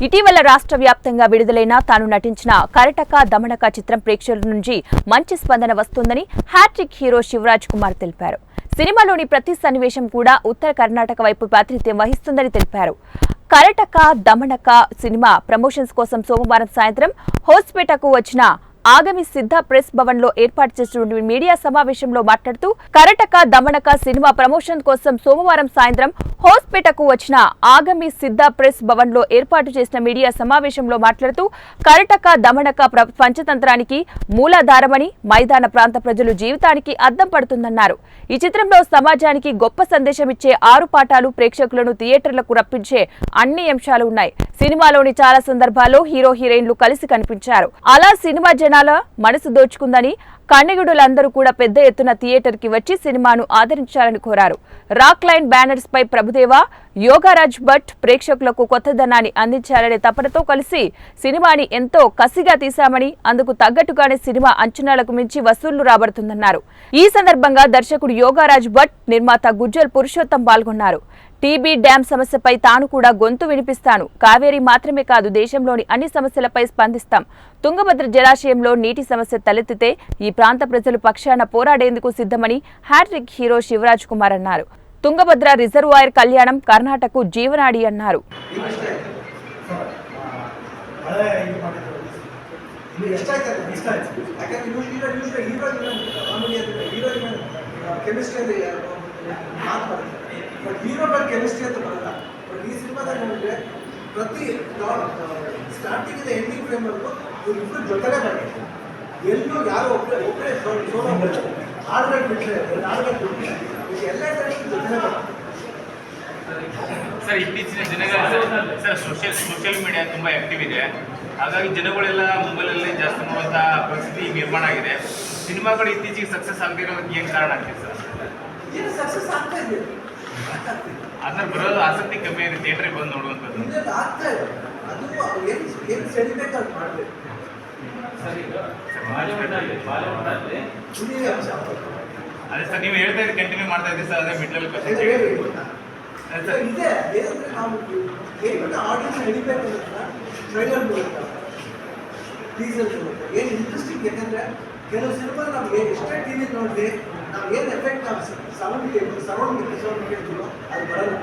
ఇటీవల రాష్ట్ర వ్యాప్తంగా విడుదలైన తాను నటించిన కరటక దమనక చిత్రం ప్రేక్షకుల నుంచి మంచి స్పందన వస్తుందని హ్యాట్రిక్ హీరో శివరాజ్ కుమార్ తెలిపారు. సినిమాలోని ప్రతి సన్నివేశం కూడా ఉత్తర కర్ణాటక వైపు ప్రాతినిధ్యం వహిస్తుందని తెలిపారు. కరటక దమనక సినిమా ప్రమోషన్స్ కోసం సోమవారం సాయంత్రం హోస్పేటకు వచ్చిన ఆగమి సిద్ధ ప్రెస్ భవన్ లో ఏర్పాటు చేసిన మీడియా సమావేశంలో మాట్లాడుతూ కరటక దమనక సినిమా ప్రమోషన్ కోసం సోమవారం సాయంత్రం హోస్పేటకు వచ్చిన ఆగమి సిద్ధ ప్రెస్ భవన్ లో ఏర్పాటు చేసిన మీడియా సమావేశంలో మాట్లాడుతూ కరటక దమనక పంచతంత్రానికి మూలాధారమని, మైదాన ప్రాంత ప్రజలు జీవితానికి అద్దం పడుతుందన్నారు. ఈ చిత్రంలో సమాజానికి గొప్ప సందేశం ఇచ్చే 6 పాఠాలు ప్రేక్షకులను థియేటర్లకు రప్పించే అన్ని అంశాలు ఉన్నాయి. సినిమాలోని చాలా సందర్భాల్లో హీరో హీరోయిన్లు కలిసి కనిపించారు. అలా సినిమా జనాల మనసు దోచుకుందని కన్నెగుడులందరూ కూడా పెద్ద ఎత్తున థియేటర్ కి వచ్చి సినిమాను ఆదరించాలని కోరారు. రాక్ లైన్ బ్యానర్స్ పై ప్రభుదేవ, యోగారాజ్ భట్ ప్రేక్షకులకు కొత్తదనాన్ని అందించాలనే తపనతో కలిసి సినిమాని ఎంతో కసిగా తీశామని, అందుకు తగ్గట్టుగానే సినిమా అంచనాలకు మించి వసూళ్లు రాబడుతుందన్నారు. ఈ సందర్భంగా దర్శకుడు యోగారాజ్ భట్, నిర్మాత గుజ్జల్ పురుషోత్తం పాల్గొన్నారు. టీబీ డ్యాం సమస్యపై తాను కూడా గొంతు వినిపిస్తాను. కావేరీ మాత్రమే కాదు, దేశంలోని అన్ని సమస్యలపై స్పందిస్తాం. తుంగభద్ర జలాశయంలో నీటి సమస్య తలెత్తితే ఈ ప్రాంత ప్రజలు పక్షాన పోరాడేందుకు సిద్ధమని హ్యాట్రిక్ హీరో శివరాజ్ కుమార్ అన్నారు. తుంగభద్ర రిజర్వాయర్ కళ్యాణం కర్ణాటకకు జీవనాడి అన్నారు. ಬಟ್ ಹೀರೋ ಬರ್ ಕೆಮಿಸ್ಟ್ರಿ ಅಂತ ಬರಲ್ಲ. ಬಟ್ ಈ ಸಿನಿಮಾದಾಗ ನೋಡಿದ್ರೆ ಪ್ರತಿ ಸ್ಟಾರ್ಟಿಂಗ್ ಎಂಡಿಂಗ್ ಫ್ರೇಮ್ವರೆಗೂ ಇವ್ರಿಬ್ರು ಜೊತೆಲೇ ಬರಬೇಕು. ಎಲ್ಲೂ ಯಾರು ಒಬ್ಬರೇ ಸೋಲೋ ಹಾಡುಗಳು ಬಿಟ್ಟರೆ ಹಾಡುಗಳು ಬಿಟ್ಟರೆ ಎಲ್ಲ ಜೊತೆಲೇ ಬರಬೇಕು. ಸರ್, ಇತ್ತೀಚಿನ ದಿನಗಳಲ್ಲಿ ಸರ್ ಸೋಷಿಯಲ್ ಮೀಡಿಯಾ ತುಂಬ ಆ್ಯಕ್ಟಿವ್ ಇದೆ. ಹಾಗಾಗಿ ಜನಗಳೆಲ್ಲ ಮೊಬೈಲಲ್ಲೇ ಜಾಸ್ತಿ ನೋಡುವಂಥ ಪರಿಸ್ಥಿತಿ ನಿರ್ಮಾಣ ಆಗಿದೆ. ಸಿನಿಮಾಗಳು ಇತ್ತೀಚೆಗೆ ಸಕ್ಸಸ್ ಆಗದಿರೋದಕ್ಕೆ ಏನು ಕಾರಣ ಆಗ್ತಿದೆ ಸರ್? ಏನು ಸಕ್ಸಸ್ ಆಗ್ತಾ ಇದೆ, ಅದರ ಬರೋದು ಆಸಕ್ತಿ ಕಮ್ಮಿ ಇದೆ ಥಿಯೇಟ್ರಿಗೆ ಬಂದು ನೋಡುವಂಥದ್ದು. ಆಗ್ತಾ ಇದೆ. ಅದು ಏನು ಸೆಡಿಬೇಕು ಅದು ಮಾಡಬೇಕು. ಅದೇ ಸರ್, ನೀವು ಹೇಳ್ತಾ ಇದ್ದು ಕಂಟಿನ್ಯೂ ಮಾಡ್ತಾ ಇದ್ದೀವಿ ಸರ್, ಅದೇ ಮಿಡ್ಲಲ್ಲಿ ಇದೆ ಏನಂದ್ರೆ ನಾವು ಏನು ಆಡಿಯನ್ಸ್ ಹಿಡಿಬೇಕು ಅನ್ನೋದನ್ನ ಟ್ರೈಲರ್ ಮೂಲಕ, ಟೀಸರ್ ಮೂಲಕ ಏನು ಇಂಟ್ರೆಸ್ಟಿಂಗ್. ಯಾಕಂದ್ರೆ ಕೆಲವು ಸಿನಿಮಾ ನಮ್ಗೆ ಎಷ್ಟೇ ಟಿವಿ ನೋಡಿದ್ರೆ ನಾವು ಏನು ಎಫೆಕ್ಟ್ ನಾವು ಸರೌಂಡ್ ಕೇಳ್ತೀವೋ ಅದು ಬರಲ್ಲ.